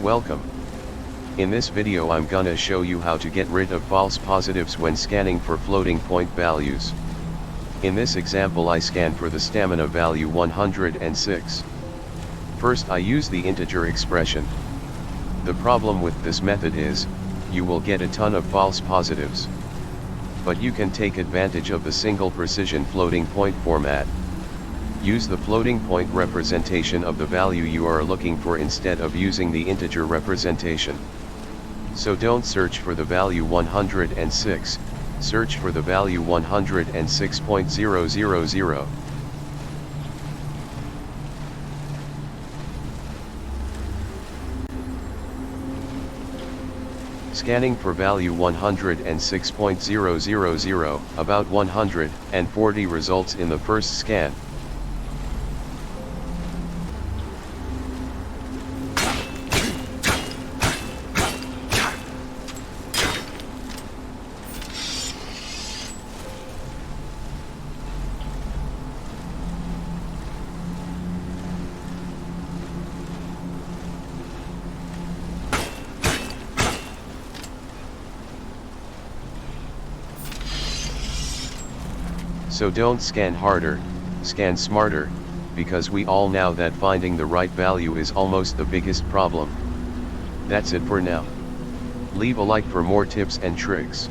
Welcome. In this video I'm gonna show you how to get rid of false positives when scanning for floating point values. In this example I scan for the stamina value 106. First I use the integer expression. The problem with this method is, you will get a ton of false positives. But you can take advantage of the single precision floating point format. Use the floating point representation of the value you are looking for instead of using the integer representation. So don't search for the value 106, search for the value 106.000. Scanning for value 106.000, about 140 results in the first scan. So don't scan harder, scan smarter, because we all know that finding the right value is almost the biggest problem. That's it for now. Leave a like for more tips and tricks.